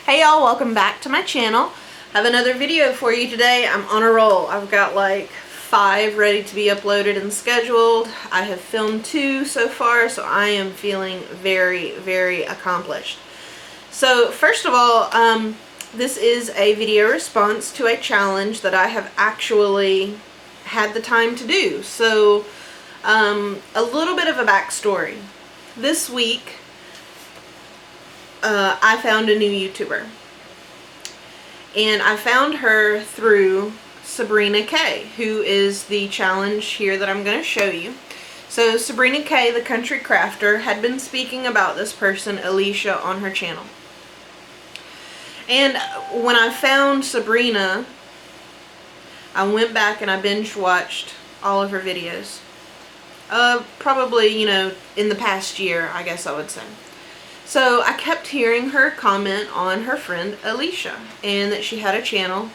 Hey y'all, welcome back to my channel. I have another video for you today. I'm on a roll. I've got like 5 ready to be uploaded and scheduled. I have filmed 2 so far, so I am feeling very accomplished. So first of all, this is a video response to a challenge that I have actually had the time to do. So a little bit of a backstory. This week I found a new YouTuber, and I found her through Sabrina Kaye, who is the challenge here that I'm going to show you. So Sabrina Kaye, the country crafter, had been speaking about this person, Elicia, on her channel. And when I found Sabrina, I went back and I binge watched all of her videos. Probably, you know, in the past year, I guess I would say. So I kept hearing her comment on her friend Elicia, and that she had a channel,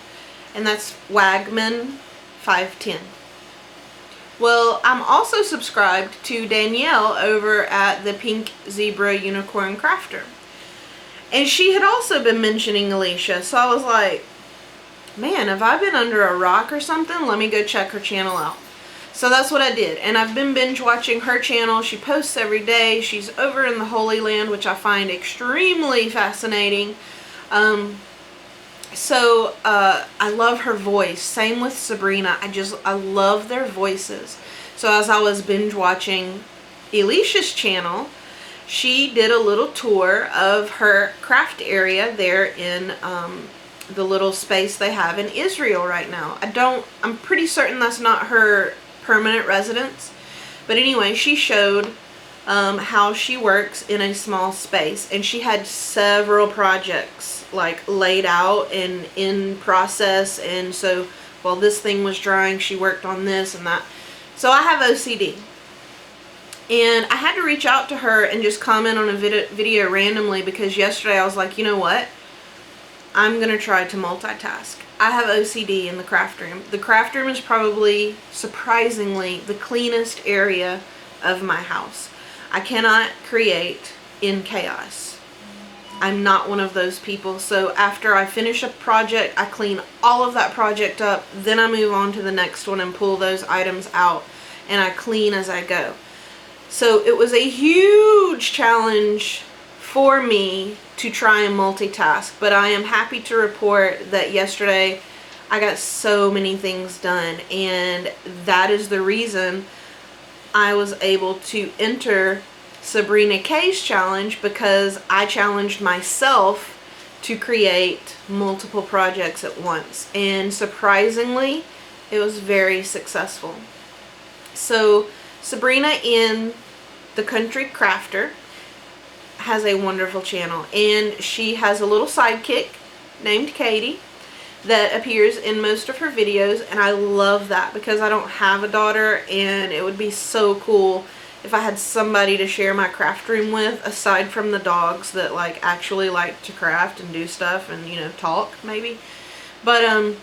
and that's Wagman510. Well, I'm also subscribed to Danielle over at the Pink Zebra Unicorn Crafter, and she had also been mentioning Elicia, so I was like, man, have I been under a rock or something? Let me go check her channel out. So that's what I did, and I've been binge watching her channel. She posts every day. She's over in the Holy Land, which I find extremely fascinating. I love her voice. Same with Sabrina. I love their voices. So as I was binge watching Elicia's channel, she did a little tour of her craft area there in the little space they have in Israel right now. I'm pretty certain that's not her permanent residence, but anyway, she showed how she works in a small space, and she had several projects like laid out and in process, and so while this thing was drying, she worked on this and that. So I have OCD, and I had to reach out to her and just comment on a video randomly, because yesterday I was like, you know what, I'm gonna try to multitask. I have OCD in the craft room. The craft room is probably, surprisingly, the cleanest area of my house. I cannot create in chaos. I'm not one of those people. So after I finish a project, I clean all of that project up. Then I move on to the next one and pull those items out. And I clean as I go. So it was a huge challenge for me to try and multitask, but I am happy to report that yesterday I got so many things done, and that is the reason I was able to enter Sabrina Kaye's challenge, because I challenged myself to create multiple projects at once, and surprisingly it was very successful. So Sabrina in the Country Crafter has a wonderful channel, and she has a little sidekick named Katie that appears in most of her videos, and I love that because I don't have a daughter, and it would be so cool if I had somebody to share my craft room with aside from the dogs that like actually like to craft and do stuff and, you know, talk maybe. But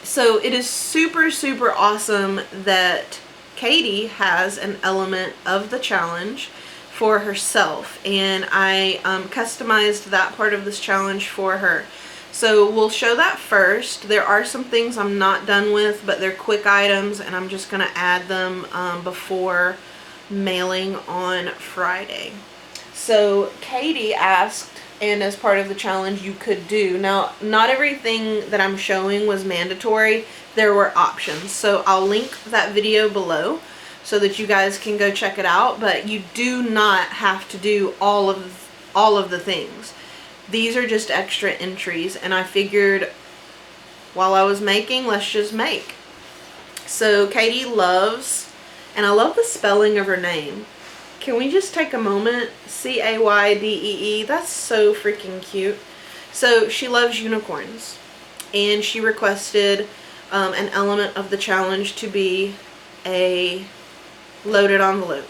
so it is super awesome that Katie has an element of the challenge for herself, and I customized that part of this challenge for her. So we'll show that first. There are some things I'm not done with, but they're quick items, and I'm just going to add them before mailing on Friday. So Katie asked, and as part of the challenge you could do, now not everything that I'm showing was mandatory, there were options, so I'll link that video below so that you guys can go check it out, but you do not have to do all of the things. These are just extra entries, and I figured while I was making, let's just make. So Katie loves, and I love the spelling of her name. Can we just take a moment? C-A-Y-D-E-E. That's so freaking cute. So she loves unicorns, and she requested an element of the challenge to be a loaded envelope.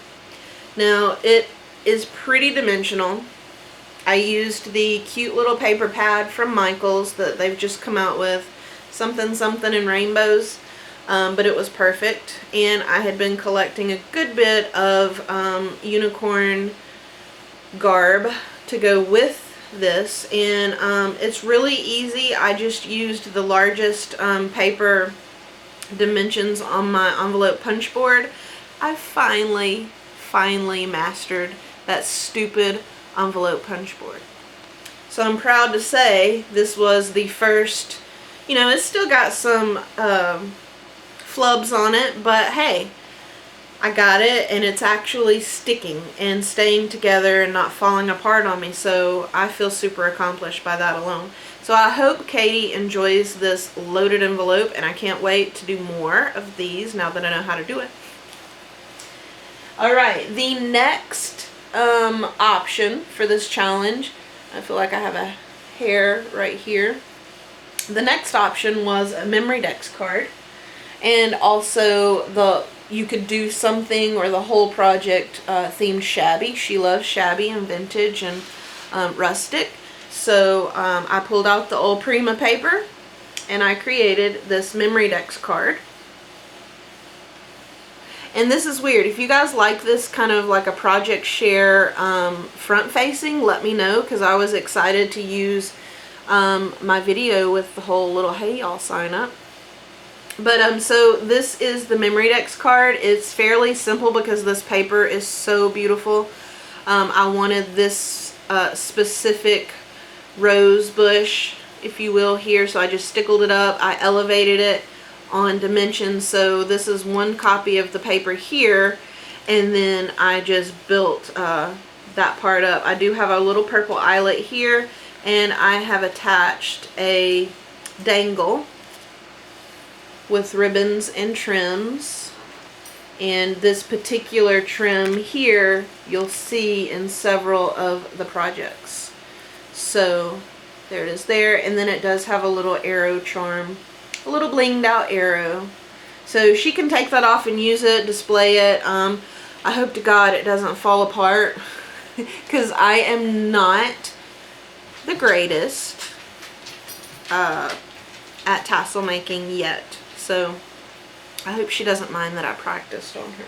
Now it is pretty dimensional. I used the cute little paper pad from Michaels that they've just come out with, something in rainbows, but it was perfect, and I had been collecting a good bit of unicorn garb to go with this, and it's really easy. I just used the largest paper dimensions on my envelope punch board. I finally mastered that stupid envelope punch board. So I'm proud to say this was the first, you know, it's still got some flubs on it, but hey, I got it, and it's actually sticking and staying together and not falling apart on me, so I feel super accomplished by that alone. So I hope Katie enjoys this loaded envelope, and I can't wait to do more of these now that I know how to do it. Alright, the next option for this challenge, I feel like I have a hair right here. The next option was a memory dex card, and also you could do something or the whole project themed shabby. She loves shabby and vintage and rustic. So I pulled out the old Prima paper and I created this memory dex card. And this is weird. If you guys like this kind of like a project share front facing, let me know, because I was excited to use my video with the whole little hey y'all sign up. But so this is the memory dex card. It's fairly simple because this paper is so beautiful. I wanted this specific rose bush, if you will, here, so I just stickled it up. I elevated it on dimensions, so this is one copy of the paper here, and then I just built that part up. I do have a little purple eyelet here, and I have attached a dangle with ribbons and trims, and this particular trim here you'll see in several of the projects. So there it is there, and then it does have a little arrow charm, a little blinged out arrow, so she can take that off and use it, display it. I hope to God it doesn't fall apart because I am not the greatest at tassel making yet. So I hope she doesn't mind that I practiced on her.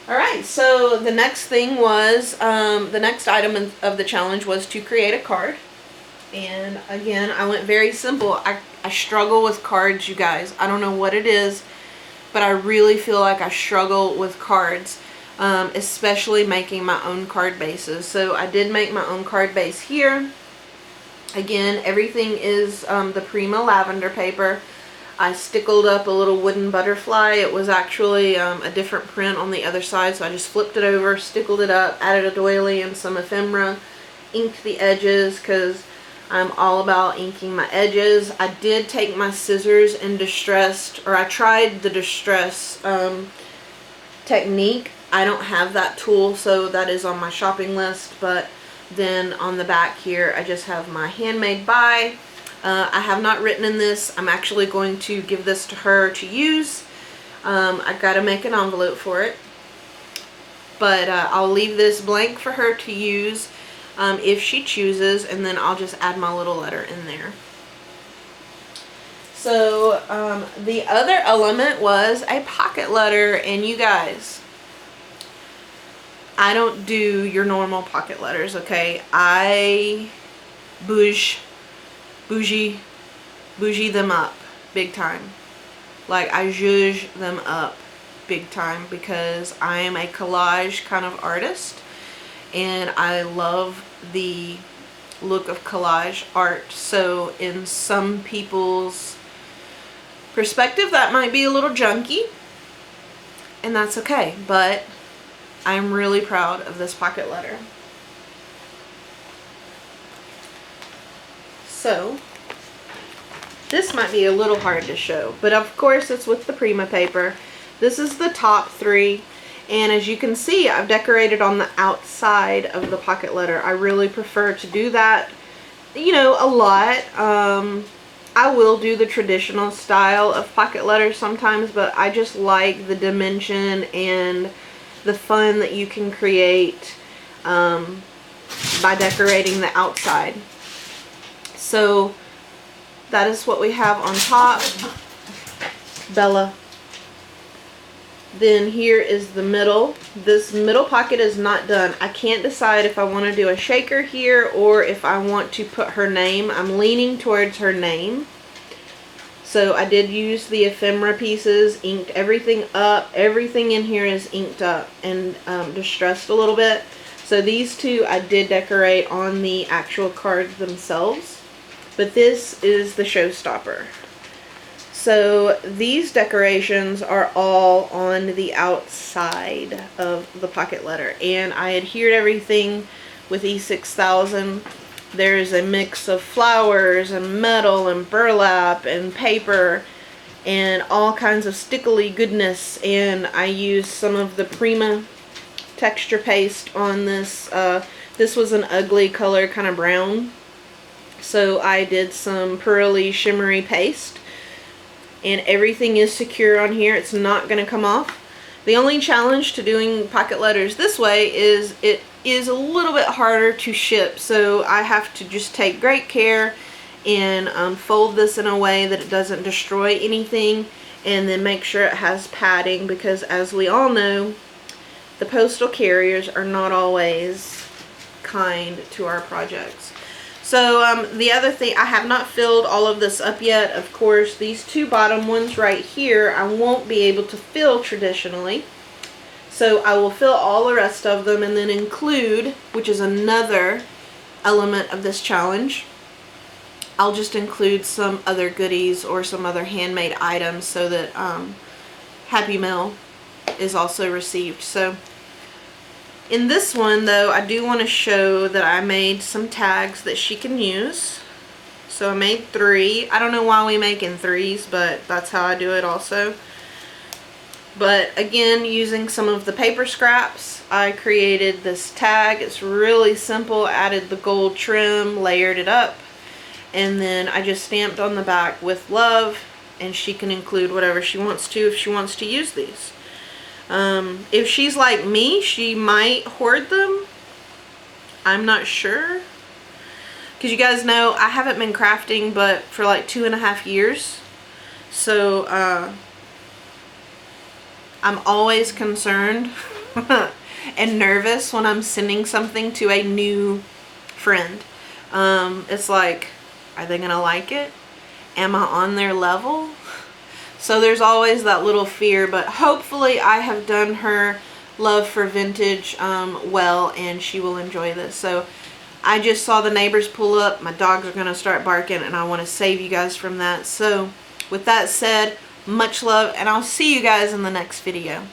Alright, so the next thing was, the next item of the challenge was to create a card. And again, I went very simple. I struggle with cards, you guys. I don't know what it is, but I really feel like I struggle with cards, especially making my own card bases. So I did make my own card base here. Again, everything is the Prima lavender paper. I stickled up a little wooden butterfly. It was actually a different print on the other side, so I just flipped it over, stickled it up, added a doily and some ephemera, inked the edges because I'm all about inking my edges. I did take my scissors and I tried the distress technique. I don't have that tool, so that is on my shopping list, but then on the back here I just have my handmade by. I have not written in this. I'm actually going to give this to her to use. I've got to make an envelope for it, but I'll leave this blank for her to use if she chooses, and then I'll just add my little letter in there. So the other element was a pocket letter, and you guys, I don't do your normal pocket letters, okay? I bougie them up big time. Like, I zhuzh them up big time because I am a collage kind of artist, and I love the look of collage art. So in some people's perspective that might be a little junky, and that's okay, but I'm really proud of this pocket letter. So this might be a little hard to show, but of course it's with the Prima paper. This is the top three, and as you can see, I've decorated on the outside of the pocket letter. I really prefer to do that, you know, a lot. I will do the traditional style of pocket letters sometimes, but I just like the dimension and the fun that you can create by decorating the outside. So that is what we have on top. Bella. Then here is the middle. This middle pocket is not done. I can't decide if I want to do a shaker here or if I want to put her name. I'm leaning towards her name. So I did use the ephemera pieces, inked everything up. Everything in here is inked up and distressed a little bit. So these two I did decorate on the actual cards themselves. But this is the showstopper. So these decorations are all on the outside of the pocket letter. And I adhered everything with E6000. There's a mix of flowers and metal and burlap and paper and all kinds of stickly goodness. And I used some of the Prima texture paste on this. This was an ugly color, kind of brown. So I did some pearly shimmery paste. And everything is secure on here. It's not going to come off. The only challenge to doing pocket letters this way is it is a little bit harder to ship. So I have to just take great care and fold this in a way that it doesn't destroy anything. And then make sure it has padding, because as we all know, the postal carriers are not always kind to our projects. So the other thing, I have not filled all of this up yet. Of course, these two bottom ones right here, I won't be able to fill traditionally. So I will fill all the rest of them and then include, which is another element of this challenge, I'll just include some other goodies or some other handmade items so that Happy Mail is also received. So in this one though, I do want to show that I made some tags that she can use. So I made 3. I don't know why we make in 3s, but that's how I do it also. But again, using some of the paper scraps, I created this tag. It's really simple. Added the gold trim, layered it up, and then I just stamped on the back with love, and she can include whatever she wants to if she wants to use these. If she's like me, she might hoard them. I'm not sure. Because you guys know, I haven't been crafting but for like 2.5 years. So, I'm always concerned and nervous when I'm sending something to a new friend. It's like, are they gonna like it? Am I on their level? So there's always that little fear, but hopefully I have done her love for vintage well, and she will enjoy this. So I just saw the neighbors pull up. My dogs are gonna start barking, and I want to save you guys from that. So with that said, much love, and I'll see you guys in the next video.